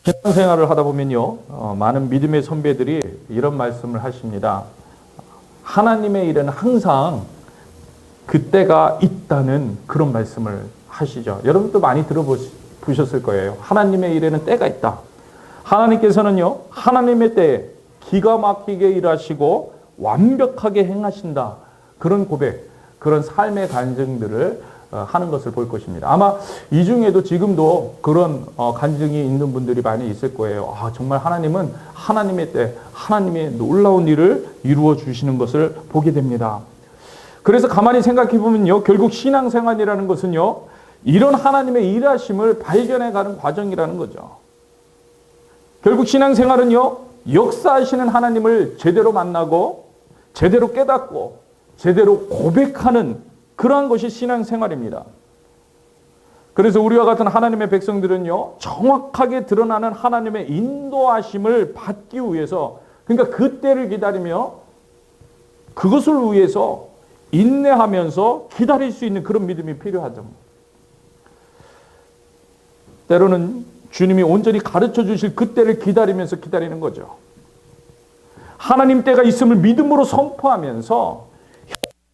신앙생활을 하다 보면요, 많은 믿음의 선배들이 이런 말씀을 하십니다. 하나님의 일에는 항상 그때가 있다는 그런 말씀을 하시죠. 여러분도 많이 들어보셨을 거예요. 하나님의 일에는 때가 있다. 하나님께서는요, 하나님의 때에 기가 막히게 일하시고 완벽하게 행하신다. 그런 고백, 그런 삶의 간증들을 하는 것을 볼 것입니다. 아마 이 중에도 지금도 그런 간증이 있는 분들이 많이 있을 거예요. 정말 하나님은 하나님의 때, 하나님의 놀라운 일을 이루어 주시는 것을 보게 됩니다. 그래서 가만히 생각해 보면요, 결국 신앙생활이라는 것은요, 이런 하나님의 일하심을 발견해 가는 과정이라는 거죠. 결국 신앙생활은요, 역사하시는 하나님을 제대로 만나고, 제대로 깨닫고, 제대로 고백하는 그러한 것이 신앙생활입니다. 그래서 우리와 같은 하나님의 백성들은요, 정확하게 드러나는 하나님의 인도하심을 받기 위해서, 그러니까 그 때를 기다리며 그것을 위해서 인내하면서 기다릴 수 있는 그런 믿음이 필요하죠. 때로는 주님이 온전히 가르쳐 주실 그 때를 기다리면서 기다리는 거죠. 하나님 때가 있음을 믿음으로 선포하면서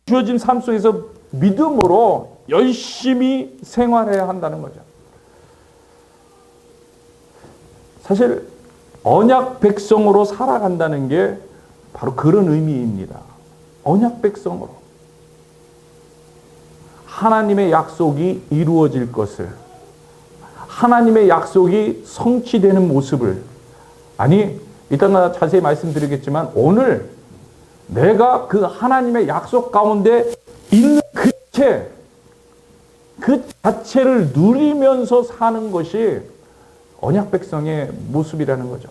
주어진 삶 속에서 믿음으로 열심히 생활해야 한다는 거죠. 사실 언약 백성으로 살아간다는 게 바로 그런 의미입니다. 언약 백성으로 하나님의 약속이 이루어질 것을, 하나님의 약속이 성취되는 모습을, 이따가 자세히 말씀드리겠지만 오늘 내가 그 하나님의 약속 가운데 있는 그 자체를 누리면서 사는 것이 언약 백성의 모습이라는 거죠.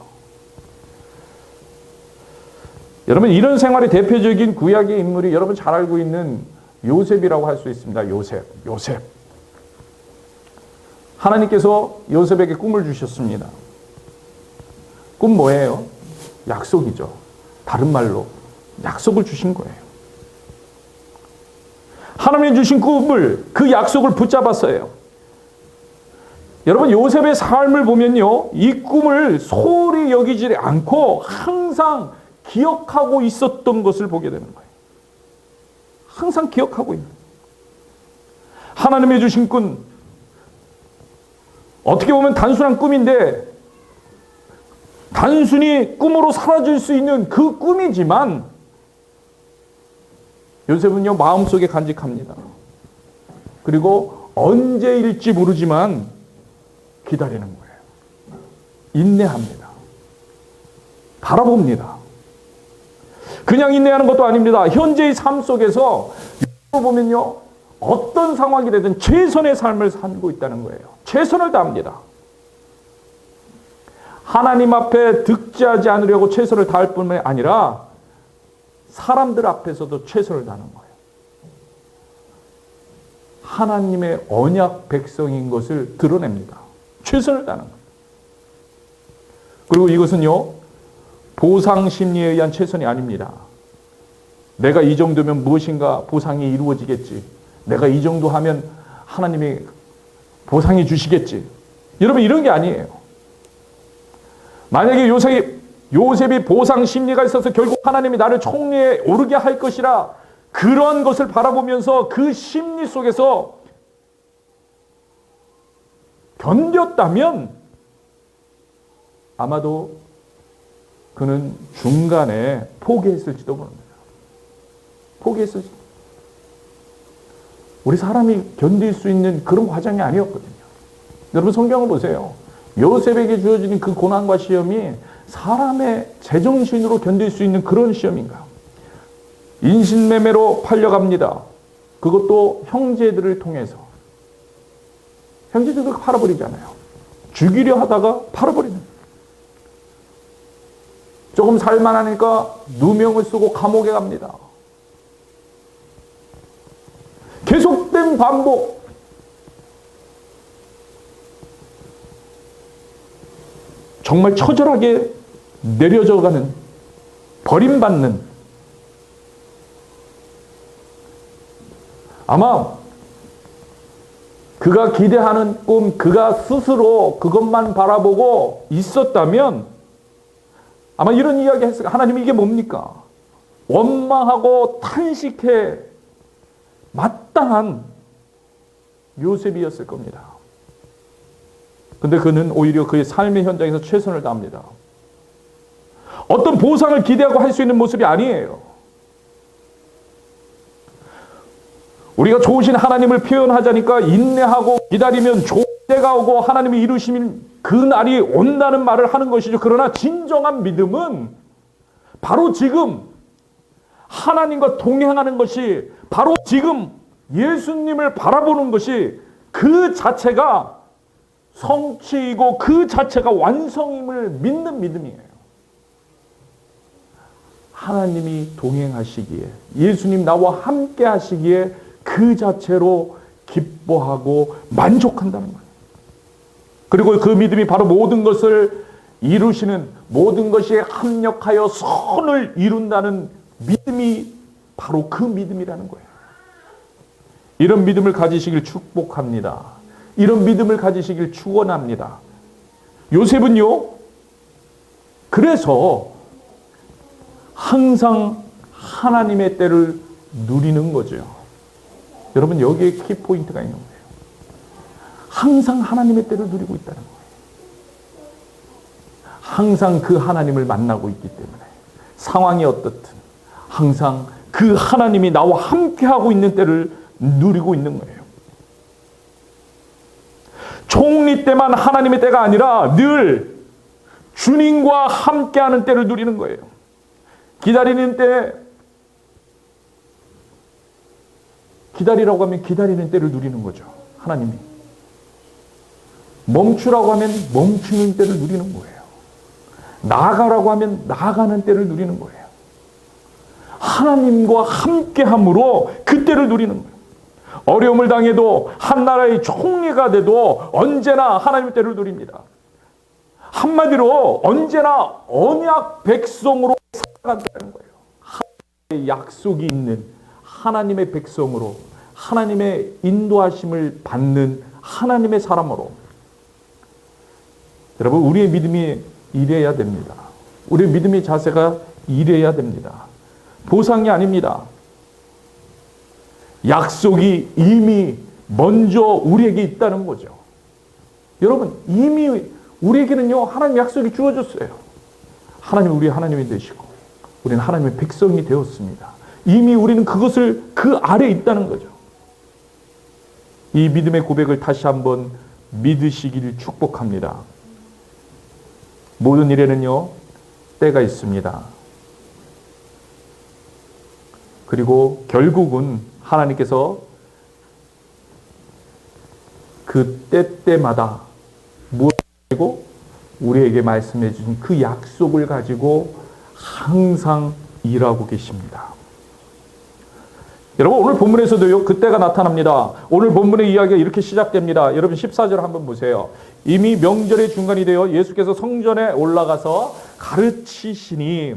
여러분, 이런 생활의 대표적인 구약의 인물이 여러분 잘 알고 있는 요셉이라고 할 수 있습니다. 요셉. 하나님께서 요셉에게 꿈을 주셨습니다. 꿈 뭐예요? 약속이죠. 다른 말로 약속을 주신 거예요. 하나님이 주신 꿈을, 그 약속을 붙잡았어요. 여러분, 요셉의 삶을 보면요, 이 꿈을 소홀히 여기지 않고 항상 기억하고 있었던 것을 보게 되는 거예요. 항상 기억하고 있는. 하나님이 주신 꿈, 어떻게 보면 단순한 꿈인데 단순히 꿈으로 사라질 수 있는 그 꿈이지만 요셉은요, 마음속에 간직합니다. 그리고 언제일지 모르지만 기다리는 거예요. 인내합니다. 바라봅니다. 그냥 인내하는 것도 아닙니다. 현재의 삶 속에서 보면요, 어떤 상황이 되든 최선의 삶을 살고 있다는 거예요. 최선을 다합니다. 하나님 앞에 득지하지 않으려고 최선을 다할 뿐만 아니라 사람들 앞에서도 최선을 다하는 거예요. 하나님의 언약 백성인 것을 드러냅니다. 최선을 다하는 거예요. 그리고 이것은요, 보상 심리에 의한 최선이 아닙니다. 내가 이 정도면 무엇인가 보상이 이루어지겠지. 내가 이 정도 하면 하나님이 보상해 주시겠지. 여러분, 이런 게 아니에요. 만약에 요셉이 보상 심리가 있어서 결국 하나님이 나를 총리에 오르게 할 것이라 그런 것을 바라보면서 그 심리 속에서 견뎠다면 아마도 그는 중간에 포기했을지도 모릅니다. 포기했을지도. 우리 사람이 견딜 수 있는 그런 과정이 아니었거든요. 여러분, 성경을 보세요. 요셉에게 주어진 그 고난과 시험이 사람의 제정신으로 견딜 수 있는 그런 시험인가? 인신매매로 팔려갑니다. 그것도 형제들을 통해서. 형제들을 팔아버리잖아요. 죽이려 하다가 팔아버리는. 조금 살만하니까 누명을 쓰고 감옥에 갑니다. 계속된 반복. 정말 처절하게 내려져가는, 버림받는. 아마 그가 기대하는 꿈, 그가 스스로 그것만 바라보고 있었다면 아마 이런 이야기 했을 거예요. 하나님 이게 뭡니까? 원망하고 탄식해 마땅한 요셉이었을 겁니다. 근데 그는 오히려 그의 삶의 현장에서 최선을 다합니다. 어떤 보상을 기대하고 할 수 있는 모습이 아니에요. 우리가 좋으신 하나님을 표현하자니까 인내하고 기다리면 좋은 때가 오고 하나님이 이루시는 그 날이 온다는 말을 하는 것이죠. 그러나 진정한 믿음은 바로 지금 하나님과 동행하는 것이, 바로 지금 예수님을 바라보는 것이 그 자체가 성취이고 그 자체가 완성임을 믿는 믿음이에요. 하나님이 동행하시기에, 예수님 나와 함께 하시기에 그 자체로 기뻐하고 만족한다는 거예요. 그리고 그 믿음이 바로 모든 것을 이루시는, 모든 것이 합력하여 선을 이룬다는 믿음이 바로 그 믿음이라는 거예요. 이런 믿음을 가지시길 축복합니다. 이런 믿음을 가지시길 축원합니다. 요셉은요, 그래서 항상 하나님의 때를 누리는 거죠. 여러분, 여기에 키포인트가 있는 거예요. 항상 하나님의 때를 누리고 있다는 거예요. 항상 그 하나님을 만나고 있기 때문에 상황이 어떻든 항상 그 하나님이 나와 함께하고 있는 때를 누리고 있는 거예요. 총리 때만 하나님의 때가 아니라 늘 주님과 함께하는 때를 누리는 거예요. 기다리는 때, 기다리라고 하면 기다리는 때를 누리는 거죠. 하나님이. 멈추라고 하면 멈추는 때를 누리는 거예요. 나아가라고 하면 나아가는 때를 누리는 거예요. 하나님과 함께함으로 그 때를 누리는 거예요. 어려움을 당해도 한 나라의 총리가 돼도 언제나 하나님의 때를 누립니다. 한마디로 언제나 언약 백성으로 살아간다는 거예요. 하나님의 약속이 있는 하나님의 백성으로, 하나님의 인도하심을 받는 하나님의 사람으로. 여러분, 우리의 믿음이 이래야 됩니다. 우리의 믿음의 자세가 이래야 됩니다. 보상이 아닙니다. 약속이 이미 먼저 우리에게 있다는 거죠. 여러분, 이미 우리에게는요, 하나님 약속이 주어졌어요. 하나님, 우리 하나님이 되시고 우리는 하나님의 백성이 되었습니다. 이미 우리는 그것을 그 아래에 있다는 거죠. 이 믿음의 고백을 다시 한번 믿으시기를 축복합니다. 모든 일에는요, 때가 있습니다. 그리고 결국은 하나님께서 그 때때마다 무엇을 가지고 우리에게 말씀해 주신 그 약속을 가지고 항상 일하고 계십니다. 여러분, 오늘 본문에서도요, 그때가 나타납니다. 오늘 본문의 이야기가 이렇게 시작됩니다. 여러분, 14절 한번 보세요. 이미 명절의 중간이 되어 예수께서 성전에 올라가서 가르치시니.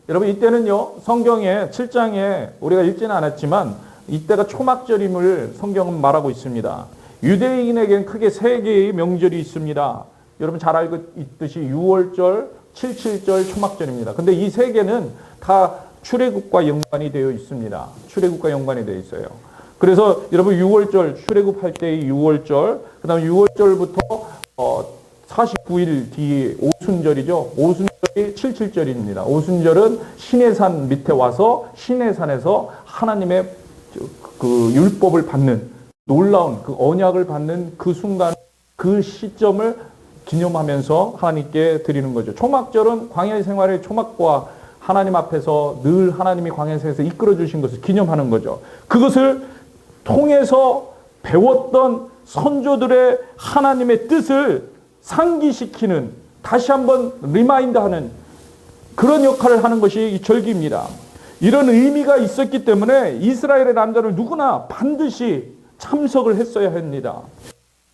여러분, 이때는요, 성경에 7장에 우리가 읽지는 않았지만 이때가 초막절임을 성경은 말하고 있습니다. 유대인에게는 크게 세 개의 명절이 있습니다. 여러분 잘 알고 있듯이 6월절, 77절, 초막절입니다. 근데 이 세 개는 다 출애굽과 연관이 되어 있습니다. 출애굽과 연관이 되어 있어요. 그래서 여러분 6월절, 출애굽할 때의 6월절, 그 다음에 6월절부터 49일 뒤에 오순절이죠. 오순절이 77절입니다. 오순절은 시내산 밑에 와서 시내산에서 하나님의 그 율법을 받는, 놀라운 그 언약을 받는 그 순간, 그 시점을 기념하면서 하나님께 드리는 거죠. 초막절은 광야 생활의 초막과 하나님 앞에서 늘 하나님이 광야에서 이끌어 주신 것을 기념하는 거죠. 그것을 통해서 배웠던 선조들의 하나님의 뜻을 상기시키는, 다시 한번 리마인드하는 그런 역할을 하는 것이 이 절기입니다. 이런 의미가 있었기 때문에 이스라엘의 남자는 누구나 반드시 참석을 했어야 합니다.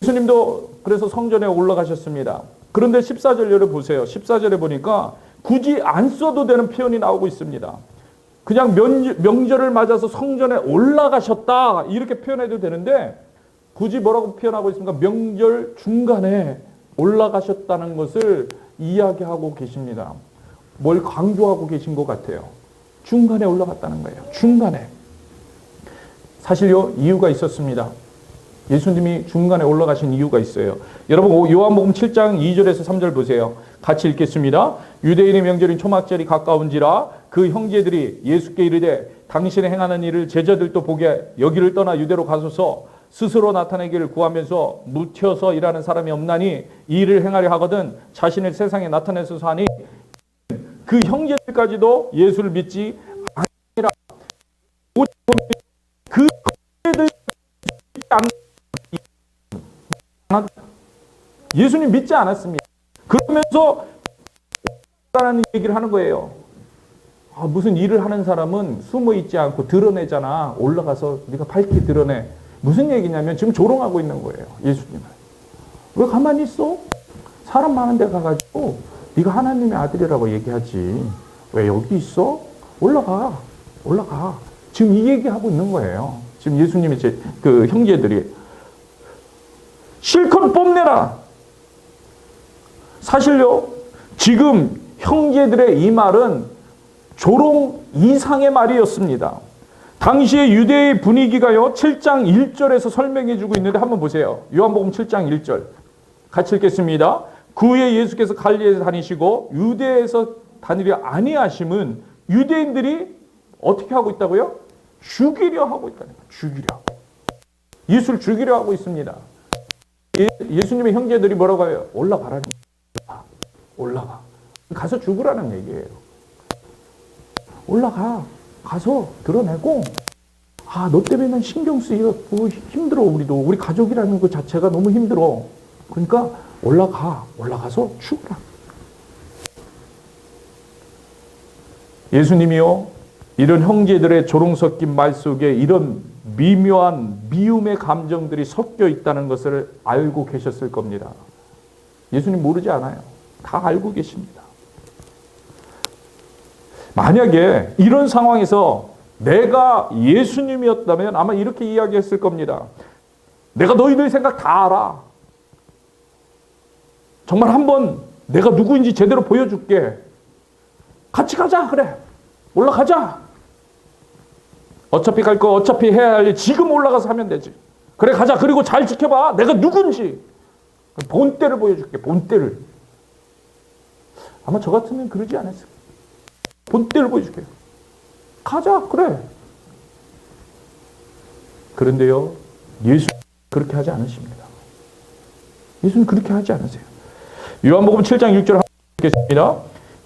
예수님도 그래서 성전에 올라가셨습니다. 그런데 14절을 보세요. 14절에 보니까 굳이 안 써도 되는 표현이 나오고 있습니다. 그냥 명절을 맞아서 성전에 올라가셨다 이렇게 표현해도 되는데 굳이 뭐라고 표현하고 있습니까? 명절 중간에 올라가셨다는 것을 이야기하고 계십니다. 뭘 강조하고 계신 것 같아요. 중간에 올라갔다는 거예요. 중간에. 사실요, 이유가 있었습니다. 예수님이 중간에 올라가신 이유가 있어요. 여러분, 요한복음 7장 2절에서 3절 보세요. 같이 읽겠습니다. 유대인의 명절인 초막절이 가까운지라 그 형제들이 예수께 이르되 당신의 행하는 일을 제자들도 보게 여기를 떠나 유대로 가소서. 스스로 나타내기를 구하면서 묻혀서 일하는 사람이 없나니 이 일을 행하려 하거든 자신을 세상에 나타내소서 하니 그 형제들까지도 예수를 믿지 아니라 그 형제들 예수님 믿지 않았습니다. 그러면서 라는 얘기를 하는 거예요. 무슨 일을 하는 사람은 숨어 있지 않고 드러내잖아. 올라가서 네가 밝히 드러내. 무슨 얘기냐면 지금 조롱하고 있는 거예요. 예수님을. 왜 가만히 있어? 사람 많은 데 가가지고 네가 하나님의 아들이라고 얘기하지. 왜 여기 있어? 올라가. 올라가. 지금 이 얘기하고 있는 거예요. 지금 예수님이 그 형제들이 실컷 뽐내라. 사실요, 지금 형제들의 이 말은 조롱 이상의 말이었습니다. 당시의 유대의 분위기가요, 7장 1절에서 설명해 주고 있는데 한번 보세요. 요한복음 7장 1절. 같이 읽겠습니다. 그 후에 예수께서 갈릴리에서 다니시고 유대에서 다니려 아니하심은 유대인들이 어떻게 하고 있다고요? 죽이려 하고 있다는 거예요. 죽이려. 예수를 죽이려 하고 있습니다. 예수님의 형제들이 뭐라고 해요? 올라가라는 거예요. 올라가. 가서 죽으라는 얘기예요. 올라가. 가서 드러내고, 너 때문에 난 신경 쓰이고 힘들어, 우리도. 우리 가족이라는 것 자체가 너무 힘들어. 그러니까 올라가. 올라가서 죽으라. 예수님이요, 이런 형제들의 조롱 섞인 말 속에 이런 미묘한 미움의 감정들이 섞여 있다는 것을 알고 계셨을 겁니다. 예수님 모르지 않아요. 다 알고 계십니다. 만약에 이런 상황에서 내가 예수님이었다면 아마 이렇게 이야기했을 겁니다. 내가 너희들 생각 다 알아. 정말 한번 내가 누구인지 제대로 보여줄게. 같이 가자. 그래. 올라가자. 어차피 갈 거 어차피 해야 할 일 지금 올라가서 하면 되지. 그래 가자. 그리고 잘 지켜봐. 내가 누군지. 본때를 보여줄게. 본때를. 아마 저 같으면 그러지 않았을 거예요. 본때를 보여줄게요. 가자. 그래. 그런데요, 예수 그렇게 하지 않으십니다. 예수는 그렇게 하지 않으세요. 요한복음 7장 6절 읽겠습니다.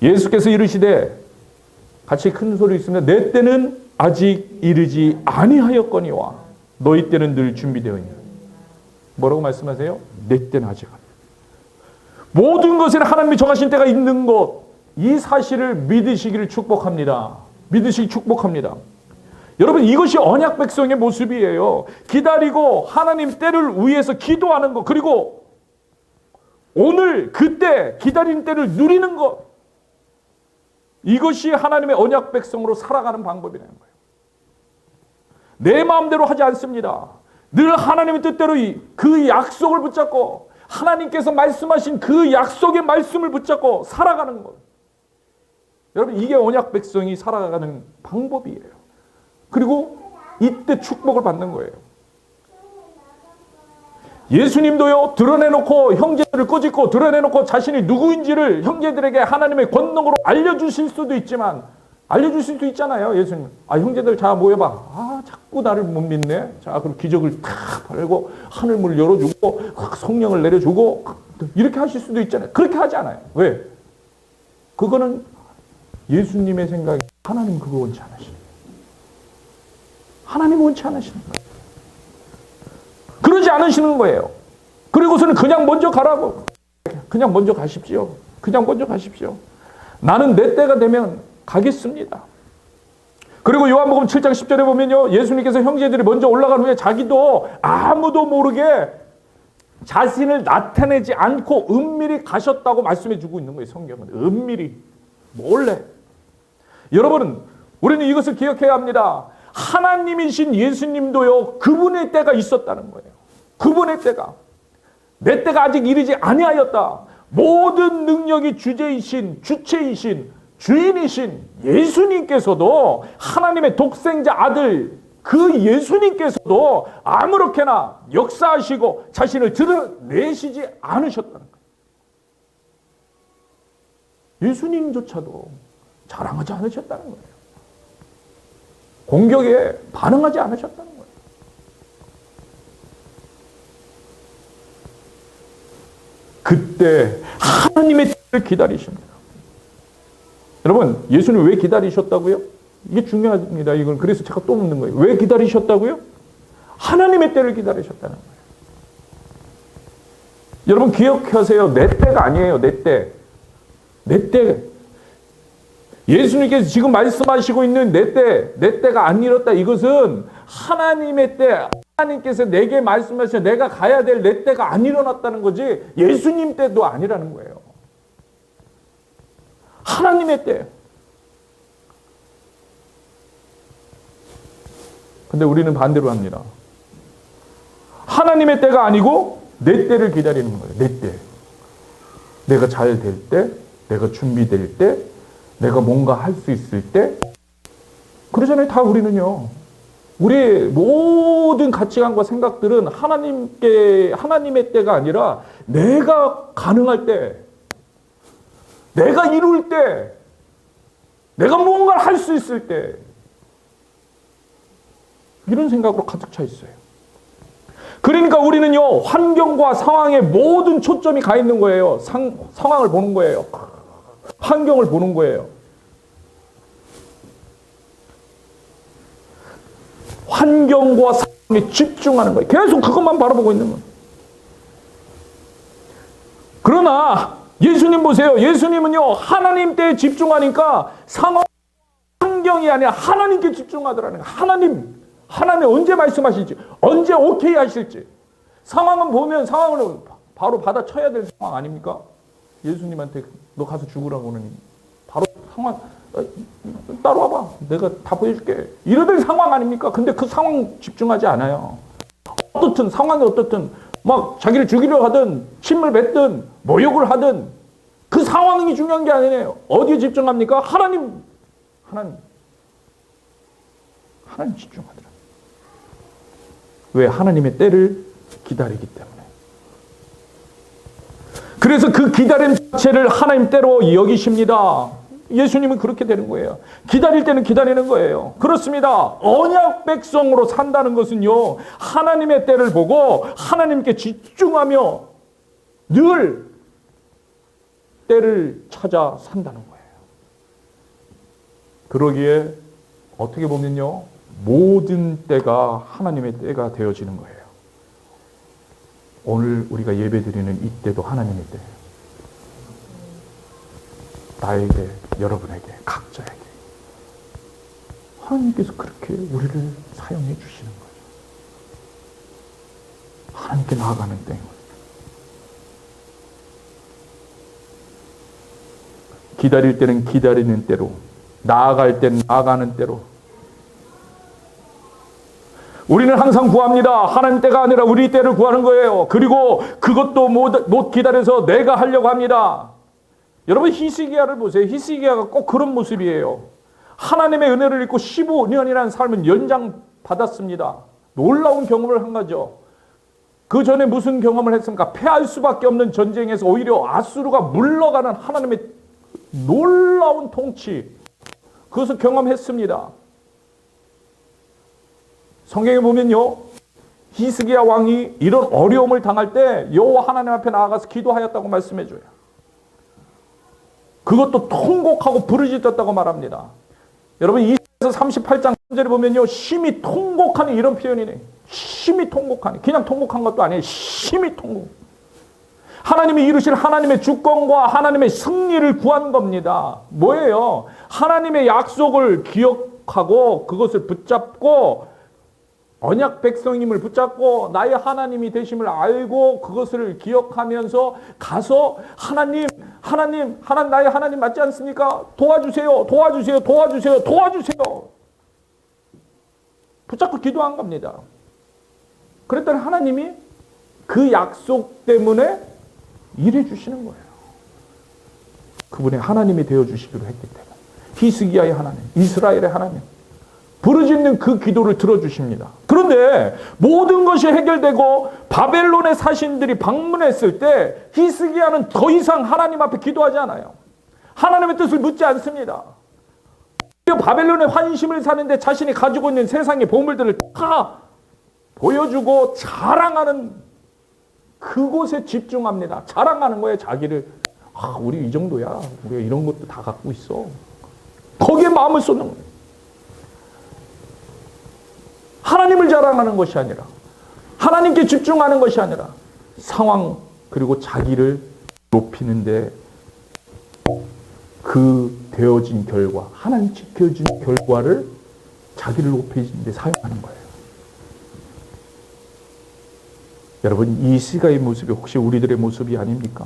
예수께서 이르시되 같이 큰 소리 있습니다. 내 때는 아직 이르지 아니하였거니와 너희 때는 늘 준비되어 있는. 뭐라고 말씀하세요? 내 때는 아직 아니야. 모든 것에 하나님이 정하신 때가 있는 것, 이 사실을 믿으시기를 축복합니다. 믿으시기 축복합니다. 여러분, 이것이 언약 백성의 모습이에요. 기다리고 하나님 때를 위해서 기도하는 것, 그리고 오늘 그때 기다린 때를 누리는 것, 이것이 하나님의 언약 백성으로 살아가는 방법이라는 거예요. 내 마음대로 하지 않습니다. 늘 하나님의 뜻대로 그 약속을 붙잡고 하나님께서 말씀하신 그 약속의 말씀을 붙잡고 살아가는 것. 여러분, 이게 언약 백성이 살아가는 방법이에요. 그리고 이때 축복을 받는 거예요. 예수님도요, 드러내놓고 형제들을 꾸짖고 드러내놓고 자신이 누구인지를 형제들에게 하나님의 권능으로 알려주실 수도 있지만, 알려주실 수도 있잖아요. 예수님, 형제들 자 모여봐. 자꾸 나를 못 믿네. 자, 그럼 기적을 탁 벌고 하늘문을 열어주고 성령을 내려주고 이렇게 하실 수도 있잖아요. 그렇게 하지 않아요. 왜? 그거는 예수님의 생각에 하나님 그거 원치 않으시는 거예요. 하나님 원치 않으시는 거예요. 그러지 않으시는 거예요. 그리고서는 그냥 먼저 가라고. 그냥 먼저 가십시오. 그냥 먼저 가십시오. 나는 내 때가 되면 가겠습니다. 그리고 요한복음 7장 10절에 보면요, 예수님께서 형제들이 먼저 올라간 후에 자기도 아무도 모르게 자신을 나타내지 않고 은밀히 가셨다고 말씀해 주고 있는 거예요. 성경은 은밀히 몰래. 여러분, 우리는 이것을 기억해야 합니다. 하나님이신 예수님도요, 그분의 때가 있었다는 거예요. 구분의 때가, 내 때가 아직 이르지 아니하였다. 모든 능력이 주제이신, 주체이신, 주인이신 예수님께서도, 하나님의 독생자 아들 그 예수님께서도 아무렇게나 역사하시고 자신을 드러내시지 않으셨다는 거예요. 예수님조차도 자랑하지 않으셨다는 거예요. 공격에 반응하지 않으셨다는 거예요. 그때 하나님의 때를 기다리십니다. 여러분, 예수님 왜 기다리셨다고요? 이게 중요합니다. 이건 그래서 제가 또 묻는 거예요. 왜 기다리셨다고요? 하나님의 때를 기다리셨다는 거예요. 여러분 기억하세요. 내 때가 아니에요. 내 때. 내 때. 예수님께서 지금 말씀하시고 있는 내 때가 안 이뤘다. 이것은 하나님의 때, 하나님께서 내게 말씀하셔 내가 가야 될 내 때가 안 일어났다는 거지 예수님 때도 아니라는 거예요. 하나님의 때. 근데 우리는 반대로 합니다. 하나님의 때가 아니고 내 때를 기다리는 거예요. 내 때. 내가 잘 될 때, 내가 준비될 때, 내가 뭔가 할 수 있을 때. 그러잖아요. 다 우리는요. 우리의 모든 가치관과 생각들은 하나님의 때가 아니라 내가 가능할 때, 내가 이룰 때, 내가 뭔가를 할 수 있을 때, 이런 생각으로 가득 차 있어요. 그러니까 우리는요, 환경과 상황에 모든 초점이 가 있는 거예요. 상황을 보는 거예요. 환경을 보는 거예요. 환경과 상황에 집중하는 거예요. 계속 그것만 바라보고 있는 거예요. 그러나 예수님 보세요. 예수님은요, 하나님 때에 집중하니까 상황, 환경이 아니라 하나님께 집중하더라는 거예요. 하나님 언제 말씀하실지, 언제 오케이 하실지. 상황은 보면 상황을 바로 받아쳐야 될 상황 아닙니까? 예수님한테 너 가서 죽으라고는 바로 상황, 따라와봐. 내가 다 보여줄게. 이러던 상황 아닙니까? 근데 그 상황 집중하지 않아요. 어떻든 상황이 어떻든 막 자기를 죽이려 하든 침을 뱉든 모욕을 하든 그 상황이 중요한 게 아니에요. 어디에 집중합니까? 하나님 집중하더라. 왜? 하나님의 때를 기다리기 때문에. 그래서 그 기다림 자체를 하나님 때로 여기십니다. 예수님은 그렇게 되는 거예요. 기다릴 때는 기다리는 거예요. 그렇습니다. 언약 백성으로 산다는 것은요, 하나님의 때를 보고 하나님께 집중하며 늘 때를 찾아 산다는 거예요. 그러기에 어떻게 보면요, 모든 때가 하나님의 때가 되어지는 거예요. 오늘 우리가 예배드리는 이 때도 하나님의 때예요. 나에게, 여러분에게, 각자에게 하나님께서 그렇게 우리를 사용해 주시는 거예요. 하나님께 나아가는 때예요. 기다릴 때는 기다리는 때로, 나아갈 때는 나아가는 때로. 우리는 항상 구합니다. 하나님 때가 아니라 우리 때를 구하는 거예요. 그리고 그것도 못 기다려서 내가 하려고 합니다. 여러분 히스기야를 보세요. 히스기야가 꼭 그런 모습이에요. 하나님의 은혜를 입고 15년이라는 삶은 연장받았습니다. 놀라운 경험을 한 거죠. 그 전에 무슨 경험을 했습니까? 패할 수밖에 없는 전쟁에서 오히려 아수르가 물러가는 하나님의 놀라운 통치, 그것을 경험했습니다. 성경에 보면요, 히스기야 왕이 이런 어려움을 당할 때 여호와 하나님 앞에 나아가서 기도하였다고 말씀해줘요. 그것도 통곡하고 부르짖었다고 말합니다. 여러분 이사야서 38장 3절에 보면요, 심히 통곡하는 이런 표현이네. 심히 통곡하니, 그냥 통곡한 것도 아니에요. 심히 통곡. 하나님이 이루실 하나님의 주권과 하나님의 승리를 구한 겁니다. 뭐예요? 하나님의 약속을 기억하고 그것을 붙잡고, 언약 백성임을 붙잡고 나의 하나님이 되심을 알고 그것을 기억하면서 가서 하나님 나의 하나님 맞지 않습니까? 도와주세요. 붙잡고 기도한 겁니다. 그랬더니 하나님이 그 약속 때문에 일해 주시는 거예요. 그분의 하나님이 되어주시기로 했기 때문에. 히스기야의 하나님, 이스라엘의 하나님, 부르짖는 그 기도를 들어주십니다. 그런데 모든 것이 해결되고 바벨론의 사신들이 방문했을 때 히스기야는 더 이상 하나님 앞에 기도하지 않아요. 하나님의 뜻을 묻지 않습니다. 바벨론의 환심을 사는데 자신이 가지고 있는 세상의 보물들을 다 보여주고 자랑하는 그곳에 집중합니다. 자랑하는 거예요, 자기를. 우리 이 정도야. 우리가 이런 것도 다 갖고 있어. 거기에 마음을 쏟는 거예요. 하나님을 자랑하는 것이 아니라, 하나님께 집중하는 것이 아니라 상황 그리고 자기를 높이는데 그 되어진 결과, 하나님 지켜준 결과를 자기를 높이는 데 사용하는 거예요. 여러분, 이 시가의 모습이 혹시 우리들의 모습이 아닙니까?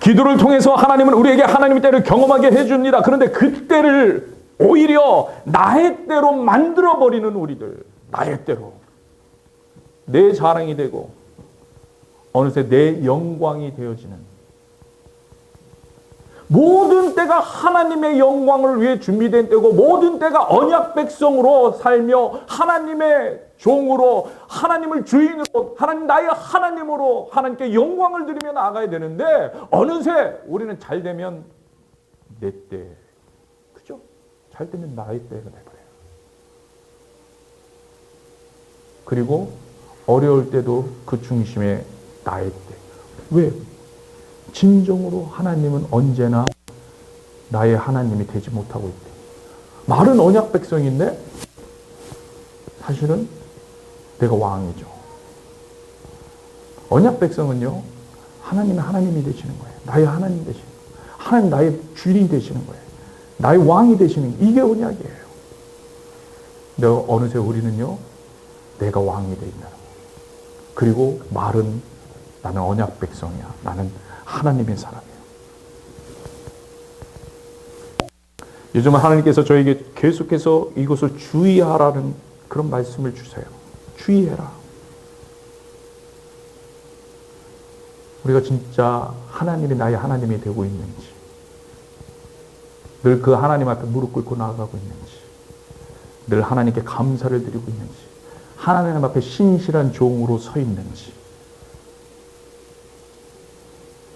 기도를 통해서 하나님은 우리에게 하나님의 때를 경험하게 해줍니다. 그런데 그 때를 오히려 나의 때로 만들어버리는 우리들. 나의 때로. 내 자랑이 되고 어느새 내 영광이 되어지는, 모든 때가 하나님의 영광을 위해 준비된 때고 모든 때가 언약 백성으로 살며 하나님의 종으로, 하나님을 주인으로, 하나님 나의 하나님으로 하나님께 영광을 드리며 나아가야 되는데 어느새 우리는 잘 되면 내 때, 그죠? 잘 되면 나의 때가 돼버려요. 그리고 어려울 때도 그 중심에 나의 때. 왜? 진정으로 하나님은 언제나 나의 하나님이 되지 못하고 있대. 말은 언약 백성인데 사실은 내가 왕이죠. 언약 백성은요, 하나님의 하나님이 되시는 거예요. 나의 하나님 되시는 거예요. 하나님 나의 주인이 되시는 거예요. 나의 왕이 되시는 거예요. 이게 언약이에요. 근데 어느새 우리는요, 내가 왕이 되어 있다는 거예요. 그리고 말은 나는 언약 백성이야. 나는 하나님의 사람이에요. 요즘 하나님께서 저에게 계속해서 이것을 주의하라는 그런 말씀을 주세요. 주의해라. 우리가 진짜 하나님이 나의 하나님이 되고 있는지, 늘 그 하나님 앞에 무릎 꿇고 나아가고 있는지, 늘 하나님께 감사를 드리고 있는지, 하나님 앞에 신실한 종으로 서 있는지,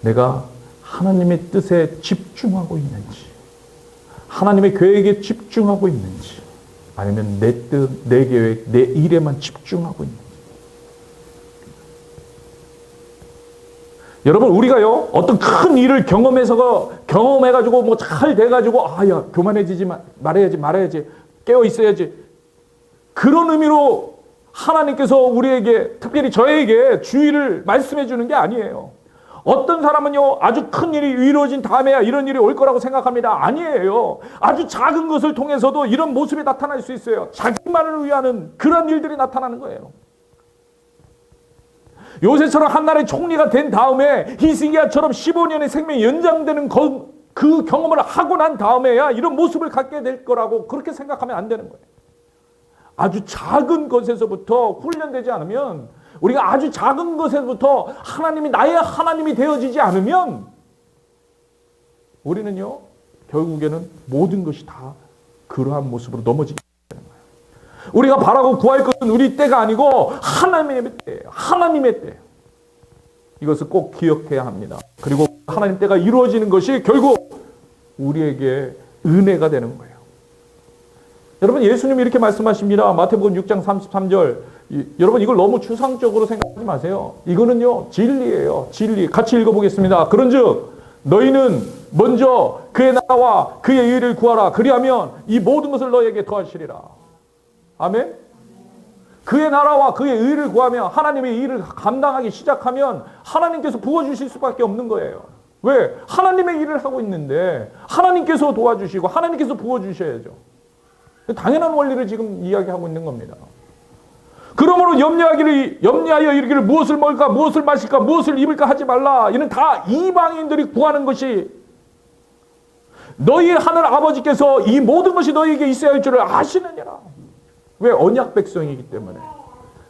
내가 하나님의 뜻에 집중하고 있는지, 하나님의 계획에 집중하고 있는지, 아니면 내 뜻, 내 계획, 내 일에만 집중하고 있는지. 여러분, 우리가요, 어떤 큰 일을 경험해가지고 뭐 잘 돼가지고, 야, 교만해지지 말아야지, 깨어 있어야지. 그런 의미로 하나님께서 우리에게, 특별히 저에게 주의를 말씀해 주는 게 아니에요. 어떤 사람은요, 아주 큰 일이 이루어진 다음에야 이런 일이 올 거라고 생각합니다. 아니에요. 아주 작은 것을 통해서도 이런 모습이 나타날 수 있어요. 자기만을 위하는 그런 일들이 나타나는 거예요. 요새처럼 한나라의 총리가 된 다음에 히스기야처럼 15년의 생명이 연장되는 그 경험을 하고 난 다음에야 이런 모습을 갖게 될 거라고 그렇게 생각하면 안 되는 거예요. 아주 작은 것에서부터 훈련되지 않으면, 우리가 아주 작은 것에서부터 하나님이 나의 하나님이 되어지지 않으면 우리는요, 결국에는 모든 것이 다 그러한 모습으로 넘어지게 되는 거예요. 우리가 바라고 구할 것은 우리 때가 아니고 하나님의 때예요. 하나님의 때. 이것을 꼭 기억해야 합니다. 그리고 하나님 때가 이루어지는 것이 결국 우리에게 은혜가 되는 거예요. 여러분, 예수님이 이렇게 말씀하십니다. 마태복음 6장 33절. 여러분, 이걸 너무 추상적으로 생각하지 마세요. 이거는요, 진리예요. 진리. 같이 읽어보겠습니다. 그런즉 너희는 먼저 그의 나라와 그의 의를 구하라. 그리하면 이 모든 것을 너희에게 더하시리라. 아멘. 그의 나라와 그의 의를 구하면, 하나님의 일을 감당하기 시작하면 하나님께서 부어주실 수밖에 없는 거예요. 왜? 하나님의 일을 하고 있는데 하나님께서 도와주시고 하나님께서 부어주셔야죠. 당연한 원리를 지금 이야기하고 있는 겁니다. 그러므로 염려하여 이르기를 무엇을 먹을까, 무엇을 마실까, 무엇을 입을까 하지 말라. 이는 다 이방인들이 구하는 것이, 너희 하늘 아버지께서 이 모든 것이 너희에게 있어야 할 줄을 아시느니라. 왜? 언약 백성이기 때문에.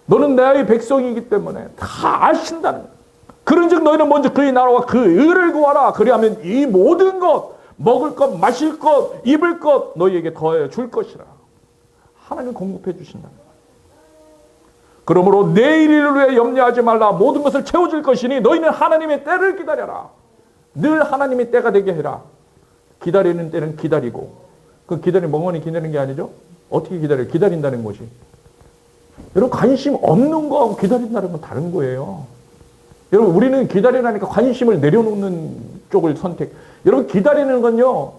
너는 나의 백성이기 때문에 다 아신다는 거예요. 그런즉 너희는 먼저 그의 나라와 그 의를 구하라. 그리하면 이 모든 것, 먹을 것, 마실 것, 입을 것 너희에게 더해 줄 것이라. 하나님 공급해 주신다. 그러므로 내일 일을 위해 염려하지 말라. 모든 것을 채워줄 것이니 너희는 하나님의 때를 기다려라. 늘 하나님의 때가 되게 해라. 기다리는 때는 기다리고, 그 기다리는 멍하니 기다리는 게 아니죠. 어떻게 기다려요? 기다린다는 것이. 여러분, 관심 없는 거하고 기다린다는 건 다른 거예요. 여러분, 우리는 기다리라니까 관심을 내려놓는 쪽을 선택. 여러분, 기다리는 건요,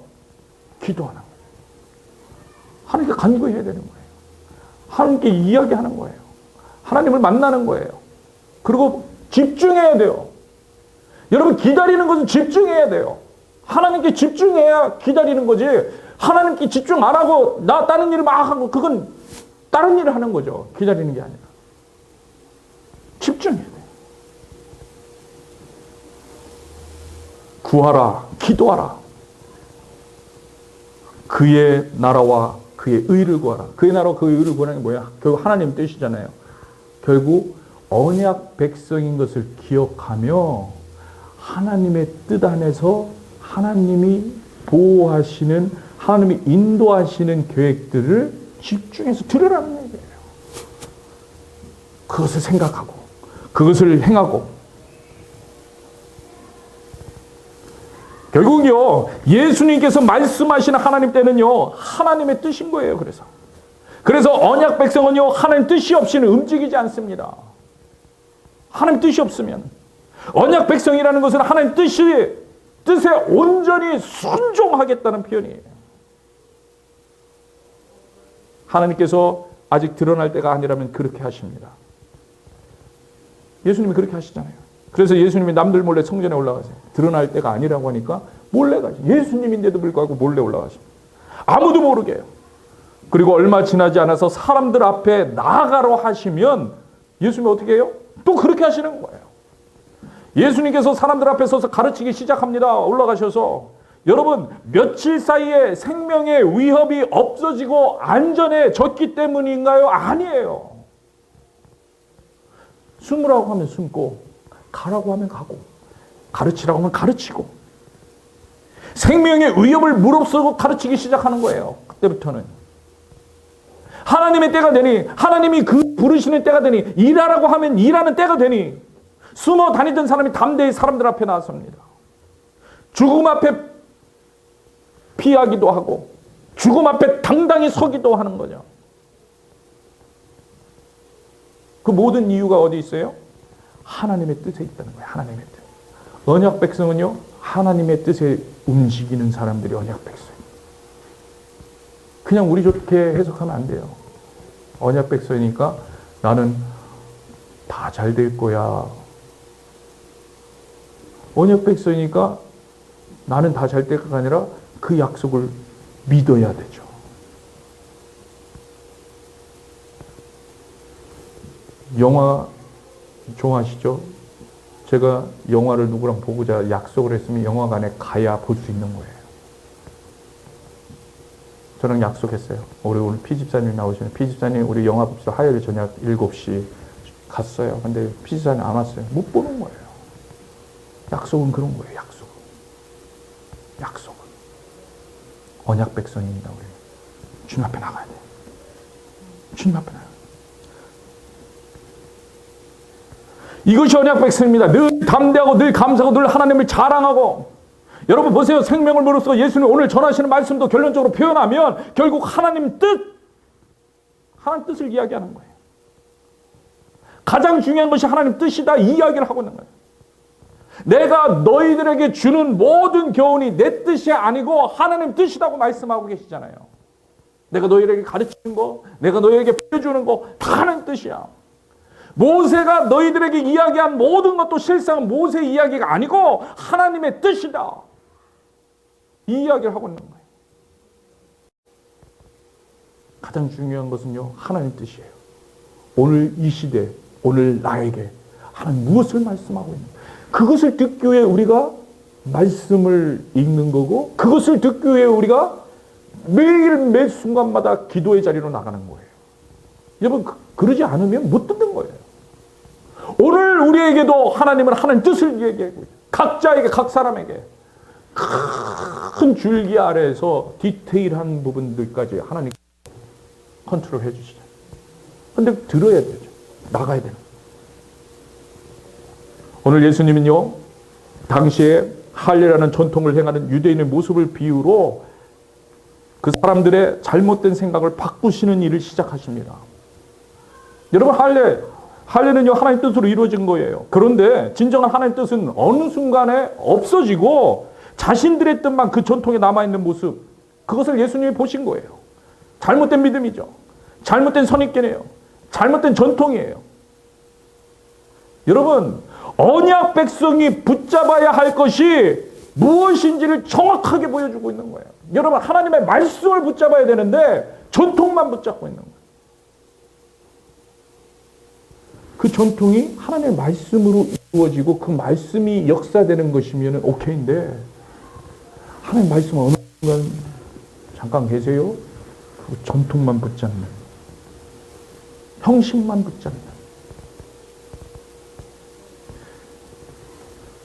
기도하는 거예요. 하나님께 간구해야 되는 거예요. 하나님께 이야기하는 거예요. 하나님을 만나는 거예요. 그리고 집중해야 돼요. 여러분, 기다리는 것은 집중해야 돼요. 하나님께 집중해야 기다리는 거지. 하나님께 집중 안 하고 나 다른 일을 막 하고, 그건 다른 일을 하는 거죠. 기다리는 게 아니라. 집중해야 돼요. 구하라, 기도하라. 그의 나라와 그의 의를 구하라. 그의 나라와 그의 의를 구하는 게 뭐야? 결국 하나님 뜻이잖아요. 결국 언약 백성인 것을 기억하며 하나님의 뜻 안에서 하나님이 보호하시는, 하나님이 인도하시는 계획들을 집중해서 들으라는 얘기예요. 그것을 생각하고 그것을 행하고. 결국요, 예수님께서 말씀하시는 하나님 때는요, 하나님의 뜻인 거예요. 그래서 언약 백성은요, 하나님 뜻이 없이는 움직이지 않습니다. 하나님 뜻이 없으면. 언약 백성이라는 것은 하나님 뜻에 온전히 순종하겠다는 표현이에요. 하나님께서 아직 드러날 때가 아니라면 그렇게 하십니다. 예수님이 그렇게 하시잖아요. 그래서 예수님이 남들 몰래 성전에 올라가세요. 드러날 때가 아니라고 하니까 몰래 가죠. 예수님인데도 불구하고 몰래 올라가십니다. 아무도 모르게 해요. 그리고 얼마 지나지 않아서 사람들 앞에 나아가러 하시면 예수님이 어떻게 해요? 또 그렇게 하시는 거예요. 예수님께서 사람들 앞에 서서 가르치기 시작합니다. 올라가셔서. 여러분, 며칠 사이에 생명의 위협이 없어지고 안전해졌기 때문인가요? 아니에요. 숨으라고 하면 숨고, 가라고 하면 가고, 가르치라고 하면 가르치고, 생명의 위협을 무릅쓰고 가르치기 시작하는 거예요. 그때부터는. 하나님의 때가 되니, 하나님이 그 부르시는 때가 되니, 일하라고 하면 일하는 때가 되니, 숨어 다니던 사람이 담대히 사람들 앞에 나섭니다. 죽음 앞에 피하기도 하고, 죽음 앞에 당당히 서기도 하는 거죠. 그 모든 이유가 어디 있어요? 하나님의 뜻에 있다는 거예요. 하나님의 뜻. 언약 백성은요, 하나님의 뜻에 움직이는 사람들이 언약 백성. 그냥 우리 좋게 해석하면 안 돼요. 언약 백성이니까 나는 다 잘 될 거야. 언약 백성이니까 나는 다 잘 될 거가 아니라 그 약속을 믿어야 되죠. 영화 좋아하시죠? 제가 영화를 누구랑 보고자 약속을 했으면 영화관에 가야 볼 수 있는 거예요. 저랑 약속했어요. 우리 오늘 피집사님 나오시는, 피집사님 우리 영화 봅시다. 화요일 저녁 7시 갔어요. 근데 피집사님 안 왔어요. 못 보는 거예요. 약속은 그런 거예요. 약속은. 언약 백성입니다. 우리 주님 앞에 나가야 돼요. 주님 앞에 나가야 돼요. 이것이 언약 백성입니다. 늘 담대하고 늘 감사하고 늘 하나님을 자랑하고. 여러분 보세요. 생명을 무릅쓰고 예수님 오늘 전하시는 말씀도 결론적으로 표현하면 결국 하나님 뜻을 이야기하는 거예요. 가장 중요한 것이 하나님 뜻이다, 이 이야기를 하고 있는 거예요. 내가 너희들에게 주는 모든 교훈이 내 뜻이 아니고 하나님 뜻이라고 말씀하고 계시잖아요. 내가 너희에게 가르치는 거, 내가 너희에게 보여주는 거 다 하나님 뜻이야. 모세가 너희들에게 이야기한 모든 것도 실상 모세 이야기가 아니고 하나님의 뜻이다, 이 이야기를 하고 있는 거예요. 가장 중요한 것은요, 하나님 뜻이에요. 오늘 이 시대, 오늘 나에게 하나님 무엇을 말씀하고 있는 거예요. 그것을 듣기 위해 우리가 말씀을 읽는 거고, 그것을 듣기 위해 우리가 매일 매 순간마다 기도의 자리로 나가는 거예요. 여러분, 그러지 않으면 못 듣는 거예요. 오늘 우리에게도 하나님은 하나님 뜻을 얘기하고 각자에게 각 사람에게 큰 줄기 아래에서 디테일한 부분들까지 하나님 컨트롤 해주시죠. 근데 들어야 되죠. 나가야 되는. 오늘 예수님은요, 당시에 할례라는 전통을 행하는 유대인의 모습을 비유로 그 사람들의 잘못된 생각을 바꾸시는 일을 시작하십니다. 여러분, 할례는요, 하나님 뜻으로 이루어진 거예요. 그런데 진정한 하나님 뜻은 어느 순간에 없어지고 자신들의 뜻만 그 전통에 남아있는 모습, 그것을 예수님이 보신 거예요. 잘못된 믿음이죠. 잘못된 선입견이에요. 잘못된 전통이에요. 여러분, 언약 백성이 붙잡아야 할 것이 무엇인지를 정확하게 보여주고 있는 거예요. 여러분, 하나님의 말씀을 붙잡아야 되는데 전통만 붙잡고 있는 거예요. 그 전통이 하나님의 말씀으로 이루어지고 그 말씀이 역사되는 것이면 오케이인데, 하나님 말씀 어느 순간 잠깐 계세요? 그 전통만 붙잡는, 형식만 붙잡는.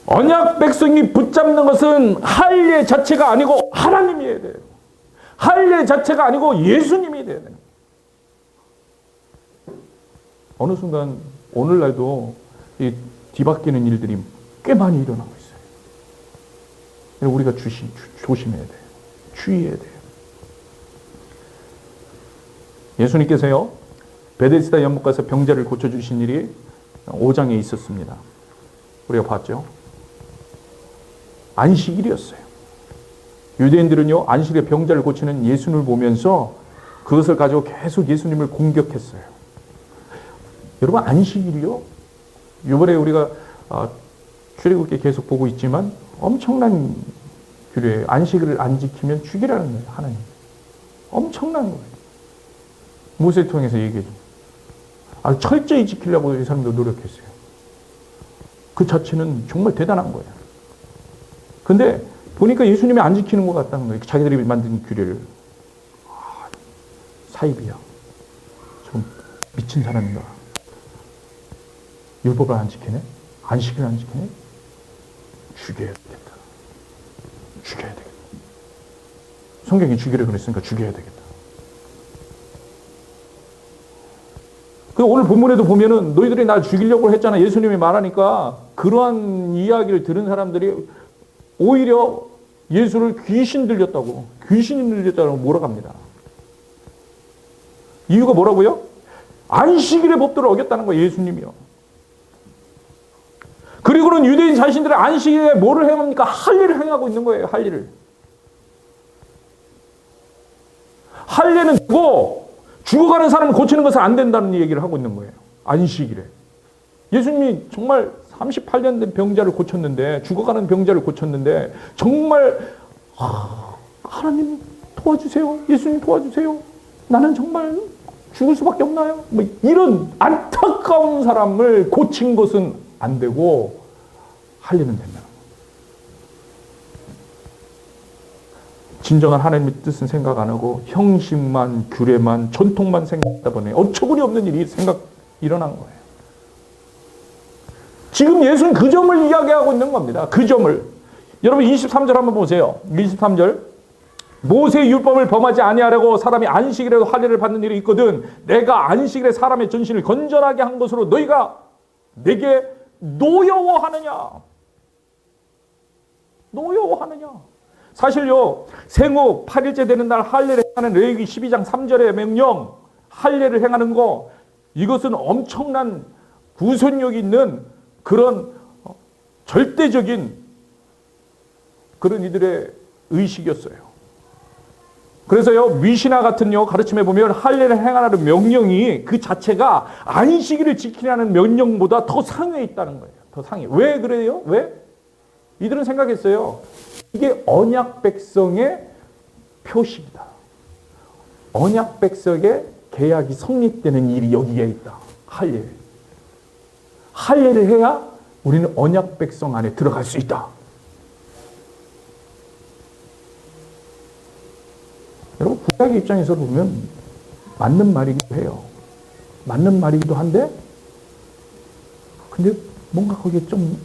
언약 백성이 붙잡는 것은 할례 자체가 아니고 하나님이어야 돼요. 할례 자체가 아니고 예수님이 돼야 돼요. 어느 순간 오늘날도 이 뒤바뀌는 일들이 꽤 많이 일어나고 있어요. 우리가 조심해야 돼요. 주의해야 돼요. 예수님께서요, 베데스다 연못 가서 병자를 고쳐주신 일이 5장에 있었습니다. 우리가 봤죠. 안식일이었어요. 유대인들은요, 안식일에 병자를 고치는 예수님을 보면서 그것을 가지고 계속 예수님을 공격했어요. 여러분, 안식일이요, 이번에 우리가 출애굽기 계속 보고 있지만 엄청난 규례예요. 안식일을 안 지키면 죽이라는 거예요. 하나님. 엄청난 거예요. 모세를 통해서 얘기해 줍니다. 철저히 지키려고 이 사람도 노력했어요. 그 자체는 정말 대단한 거예요. 근데 보니까 예수님이 안 지키는 것 같다는 거예요. 자기들이 만든 규례를. 사입이야. 좀 미친 사람인가. 율법을 안 지키네? 안식일을 안 지키네? 죽여야 되겠다. 죽여야 되겠다. 성경이 죽이라 그랬으니까 죽여야 되겠다. 그 오늘 본문에도 보면은 너희들이 날 죽이려고 했잖아. 예수님이 말하니까 그러한 이야기를 들은 사람들이 오히려 예수를 귀신 들렸다고, 귀신이 들렸다고 몰아갑니다. 이유가 뭐라고요? 안식일의 법도를 어겼다는 거예요, 예수님이요. 그리고는 유대인 자신들의 안식일에 뭐를 행합니까? 할례를 행하고 있는 거예요, 할례를. 할례는 되고 죽어가는 사람을 고치는 것은 안 된다는 얘기를 하고 있는 거예요, 안식일에. 예수님이 정말 38년 된 병자를 고쳤는데, 죽어가는 병자를 고쳤는데, 정말 하나님 도와주세요. 예수님 도와주세요. 나는 정말 죽을 수밖에 없나요? 뭐 이런 안타까운 사람을 고친 것은 안 되고 할례는 된다. 진정한 하나님의 뜻은 생각 안 하고 형식만, 규례만, 전통만 생각하다 보니 어처구니 없는 일이 일어난 거예요. 지금 예수는 그 점을 이야기하고 있는 겁니다. 그 점을. 여러분 23절 한번 보세요. 23절. 모세의 율법을 범하지 아니하려고 사람이 안식일에도 할례를 받는 일이 있거든 내가 안식일에 사람의 전신을 건전하게 한 것으로 너희가 내게 노여워하느냐. 노여워하느냐. 사실요, 생후 8일째 되는 날 할례를 행하는 레위기 12장 3절의 명령, 할례를 행하는 거, 이것은 엄청난 구속력이 있는 그런 절대적인 그런 이들의 의식이었어요. 그래서요, 미시나 같은 가르침에 보면 할례를 행하라는 명령이 그 자체가 안식일을 지키라는 명령보다 더 상위에 있다는 거예요. 더 상위. 왜 그래요? 왜? 이들은 생각했어요. 이게 언약 백성의 표식이다. 언약 백성의 계약이 성립되는 일이 여기에 있다. 할례. 할례를 해야 우리는 언약 백성 안에 들어갈 수 있다. 여러분, 구약의 입장에서 보면 맞는 말이기도 해요. 맞는 말이기도 한데, 근데 뭔가 거기에 좀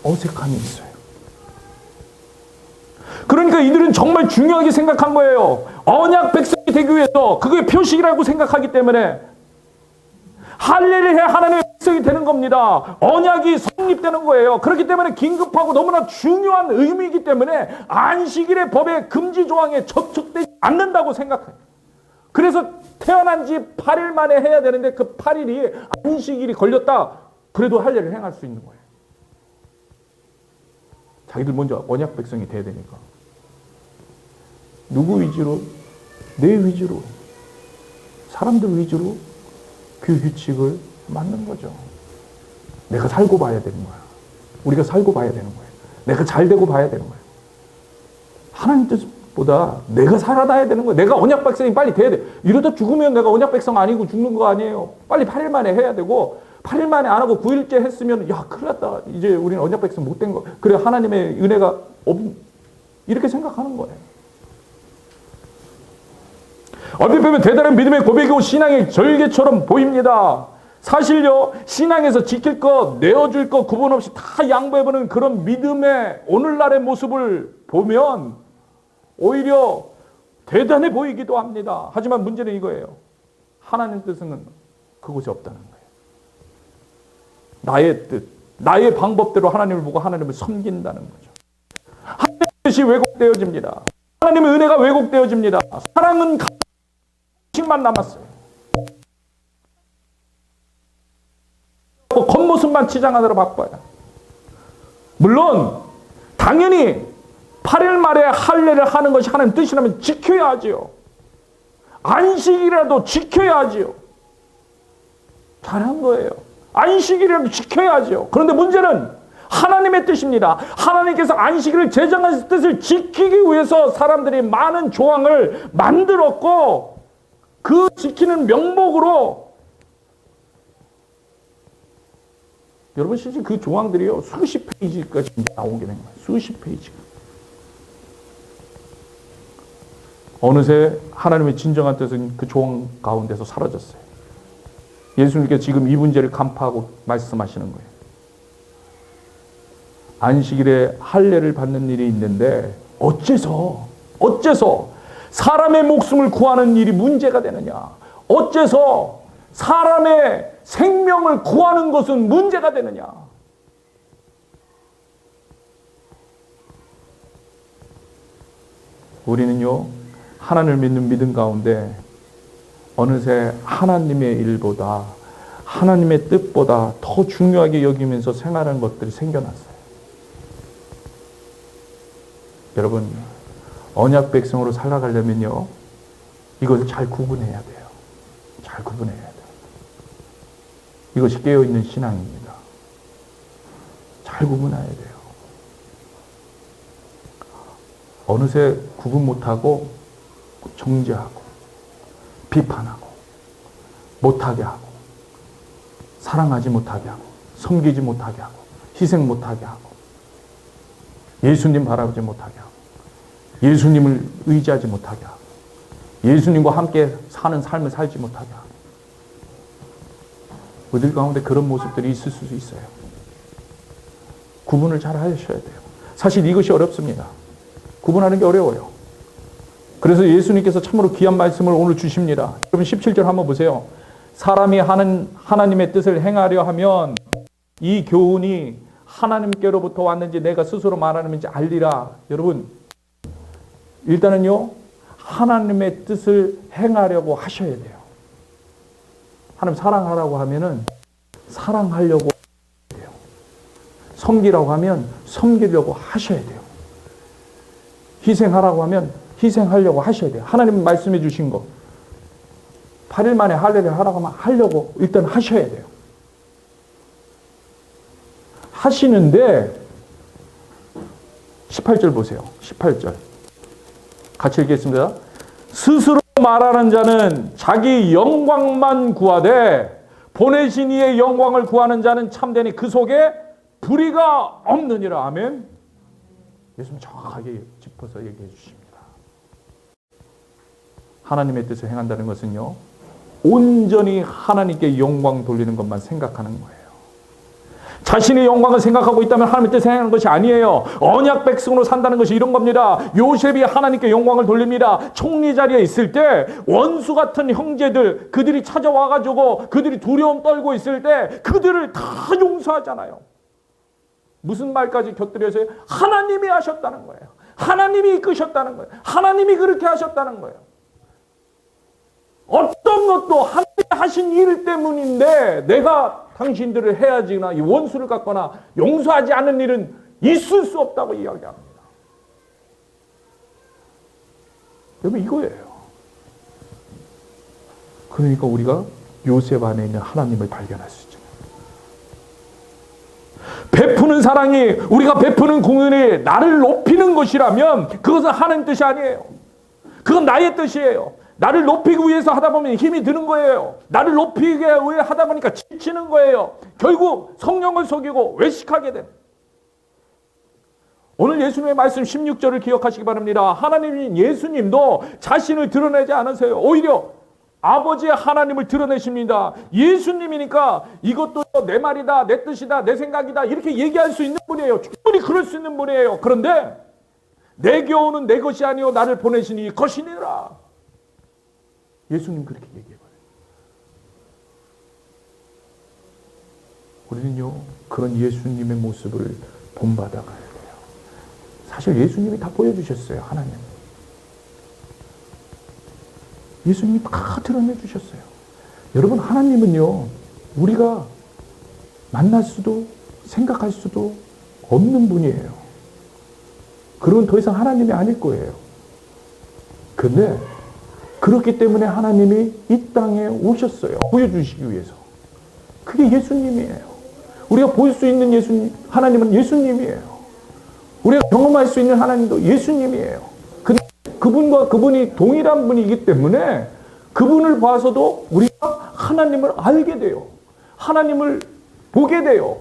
어색함이 있어요. 그러니까 이들은 정말 중요하게 생각한 거예요. 언약 백성이 되기 위해서 그게 표식이라고 생각하기 때문에 할례를 해 하나님의 백성이 되는 겁니다. 언약이 성립되는 거예요. 그렇기 때문에 긴급하고 너무나 중요한 의미이기 때문에 안식일의 법의 금지 조항에 접촉되지 않는다고 생각해요. 그래서 태어난 지 8일 만에 해야 되는데 그 8일이 안식일이 걸렸다. 그래도 할례를 행할 수 있는 거예요. 자기들 먼저 언약 백성이 돼야 되니까. 누구 위주로? 내 위주로. 사람들 위주로 그 규칙을 만든 거죠. 내가 살고 봐야 되는 거야. 우리가 살고 봐야 되는 거예요. 내가 잘 되고 봐야 되는 거예요. 하나님 뜻보다 내가 살아나야 되는 거예요. 내가 언약 백성이 빨리 돼야 돼. 이러다 죽으면 내가 언약 백성 아니고 죽는 거 아니에요. 빨리 8일 만에 해야 되고 8일 만에 안 하고 9일째 했으면 야 큰일 났다. 이제 우리는 언약 백성 못 된 거. 그래 하나님의 은혜가 이렇게 생각하는 거예요. 얼핏 보면 대단한 믿음의 고백이고 신앙의 절개처럼 보입니다. 사실요, 신앙에서 지킬 것, 내어줄 것 구분 없이 다 양보해보는 그런 믿음의 오늘날의 모습을 보면 오히려 대단해 보이기도 합니다. 하지만 문제는 이거예요. 하나님 뜻은 그곳에 없다는 거예요. 나의 뜻, 나의 방법대로 하나님을 보고 하나님을 섬긴다는 거죠. 하나님의 뜻이 왜곡되어집니다. 하나님의 은혜가 왜곡되어집니다. 사랑은 만 남았어요. 겉모습만 치장하느라 바빠요. 물론 당연히 8일 말에 할례를 하는 것이 하나님 뜻이라면 지켜야 하지요. 안식이라도 지켜야 하지요. 잘한 거예요. 안식이라도 지켜야 하지요. 그런데 문제는 하나님의 뜻입니다. 하나님께서 안식일을 제정하신 뜻을 지키기 위해서 사람들이 많은 조항을 만들었고 그 지키는 명목으로 여러분 실제 그 조항들이요 수십 페이지까지 나오게 된 거예요. 수십 페이지가. 어느새 하나님의 진정한 뜻은 그 조항 가운데서 사라졌어요. 예수님께서 지금 이 문제를 간파하고 말씀하시는 거예요. 안식일에 할례를 받는 일이 있는데 어째서 사람의 목숨을 구하는 일이 문제가 되느냐? 어째서 사람의 생명을 구하는 것은 문제가 되느냐? 우리는요, 하나님을 믿는 믿음 가운데 어느새 하나님의 일보다 하나님의 뜻보다 더 중요하게 여기면서 생활하는 것들이 생겨났어요. 여러분, 언약 백성으로 살아가려면요, 이것을 잘 구분해야 돼요. 잘 구분해야 돼요. 이것이 깨어있는 신앙입니다. 잘 구분해야 돼요. 어느새 구분 못하고 정죄하고 비판하고 못하게 하고 사랑하지 못하게 하고 섬기지 못하게 하고 희생 못하게 하고 예수님 바라보지 못하게 하고 예수님을 의지하지 못하게 하고 예수님과 함께 사는 삶을 살지 못하게 하고 우리들 가운데 그런 모습들이 있을 수 있어요. 구분을 잘 하셔야 돼요. 사실 이것이 어렵습니다. 구분하는 게 어려워요. 그래서 예수님께서 참으로 귀한 말씀을 오늘 주십니다. 여러분 17절 한번 보세요. 사람이 하나님의 뜻을 행하려 하면 이 교훈이 하나님께로부터 왔는지 내가 스스로 말하는지 알리라. 여러분 일단은요, 하나님의 뜻을 행하려고 하셔야 돼요. 하나님 사랑하라고 하면은 사랑하려고 해야 돼요. 섬기라고 하면 섬기려고 하셔야 돼요. 희생하라고 하면 희생하려고 하셔야 돼요. 하나님 말씀해 주신 거 8일 만에 할례를 하라고 하면 하려고 일단 하셔야 돼요. 하시는데 18절 보세요. 18절 같이 읽겠습니다. 스스로 말하는 자는 자기 영광만 구하되 보내신 이의 영광을 구하는 자는 참되니 그 속에 불의가 없느니라. 아멘. 예수님 정확하게 짚어서 얘기해 주십니다. 하나님의 뜻을 행한다는 것은요, 온전히 하나님께 영광 돌리는 것만 생각하는 거예요. 자신의 영광을 생각하고 있다면 하나님의 뜻을 행하는 것이 아니에요. 언약 백성으로 산다는 것이 이런 겁니다. 요셉이 하나님께 영광을 돌립니다. 총리 자리에 있을 때 원수 같은 형제들, 그들이 찾아와가지고 그들이 두려움 떨고 있을 때 그들을 다 용서하잖아요. 무슨 말까지 곁들여서요? 하나님이 하셨다는 거예요. 하나님이 이끄셨다는 거예요. 하나님이 그렇게 하셨다는 거예요. 어떤 것도 하나님이 하신 일 때문인데 내가 당신들을 해야지나 이 원수를 갖거나 용서하지 않는 일은 있을 수 없다고 이야기합니다. 여러분 이거예요. 그러니까 우리가 요셉 안에 있는 하나님을 발견할 수 있죠. 베푸는 사랑이 우리가 베푸는 공연이 나를 높이는 것이라면 그것은 하나님 뜻이 아니에요. 그건 나의 뜻이에요. 나를 높이기 위해서 하다 보면 힘이 드는 거예요. 나를 높이기 위해 하다 보니까 지치는 거예요. 결국 성령을 속이고 외식하게 됩니다. 오늘 예수님의 말씀 16절을 기억하시기 바랍니다. 하나님인 예수님도 자신을 드러내지 않으세요. 오히려 아버지의 하나님을 드러내십니다. 예수님이니까 이것도 내 말이다, 내 뜻이다, 내 생각이다 이렇게 얘기할 수 있는 분이에요. 충분히 그럴 수 있는 분이에요. 그런데 내 교훈은 내 것이 아니요 나를 보내신 이 것이니라. 예수님 그렇게 얘기해봐요. 우리는요 그런 예수님의 모습을 본받아 가야 돼요. 사실 예수님이 다 보여주셨어요. 하나님 예수님이 다 드러내주셨어요. 여러분 하나님은요 우리가 만날 수도 생각할 수도 없는 분이에요. 그러면 더 이상 하나님이 아닐 거예요. 근데 그렇기 때문에 하나님이 이 땅에 오셨어요. 보여주시기 위해서. 그게 예수님이에요. 우리가 볼 수 있는 예수님, 하나님은 예수님이에요. 우리가 경험할 수 있는 하나님도 예수님이에요. 근데 그분과 그분이 동일한 분이기 때문에 그분을 봐서도 우리가 하나님을 알게 돼요. 하나님을 보게 돼요.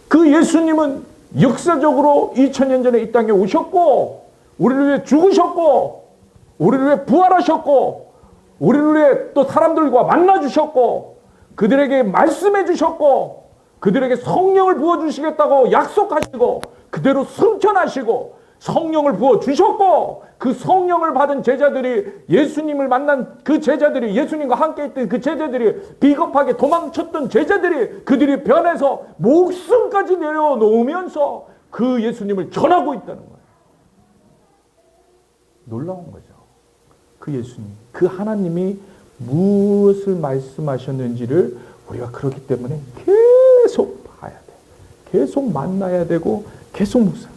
그 예수님은 역사적으로 2000년 전에 이 땅에 오셨고 우리를 위해 죽으셨고 우리를 위해 부활하셨고 우리를 위해 또 사람들과 만나주셨고 그들에게 말씀해 주셨고 그들에게 성령을 부어주시겠다고 약속하시고 그대로 승천하시고 성령을 부어주셨고 그 성령을 받은 제자들이 예수님을 만난 그 제자들이 예수님과 함께 있던 그 제자들이 비겁하게 도망쳤던 제자들이 그들이 변해서 목숨까지 내려놓으면서 그 예수님을 전하고 있다는 거예요. 놀라운 거죠. 그 예수님, 그 하나님이 무엇을 말씀하셨는지를 우리가 그렇기 때문에 계속 봐야 돼. 계속 만나야 되고 계속 묵상.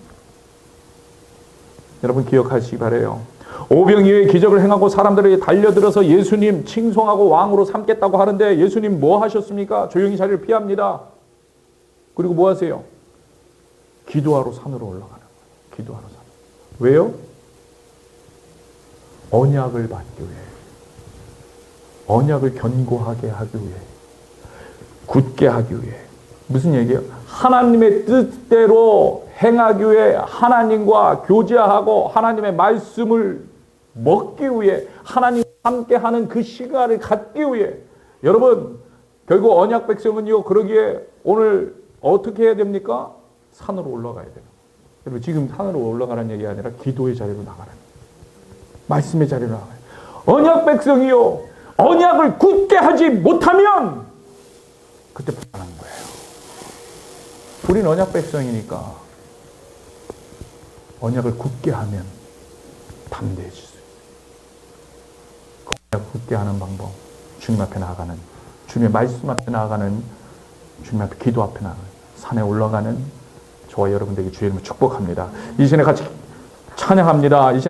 여러분 기억하시기 바라요. 오병이어의 기적을 행하고 사람들에게 달려들어서 예수님 칭송하고 왕으로 삼겠다고 하는데 예수님 뭐 하셨습니까? 조용히 자리를 피합니다. 그리고 뭐 하세요? 기도하러 산으로 올라가는 거예요. 기도하러 산. 왜요? 언약을 받기 위해, 언약을 견고하게 하기 위해, 굳게 하기 위해. 무슨 얘기예요? 하나님의 뜻대로 행하기 위해 하나님과 교제하고 하나님의 말씀을 먹기 위해 하나님과 함께하는 그 시간을 갖기 위해. 여러분 결국 언약 백성은요 그러기에 오늘 어떻게 해야 됩니까? 산으로 올라가야 돼요. 여러분 지금 산으로 올라가는 얘기가 아니라 기도의 자리로 나가는 거예요. 말씀의 자리로 나가요. 언약 백성이요 언약을 굳게 하지 못하면 그때 불안한 거예요. 우린 언약 백성이니까 언약을 굳게 하면 담대해질 수 있어요. 그 언약 굳게 하는 방법, 주님 앞에 나아가는, 주님의 말씀 앞에 나아가는, 주님 앞에 기도 앞에 나아가는, 산에 올라가는 저와 여러분들에게 주의 이름으로 축복합니다. 이 시간에 같이 찬양합니다.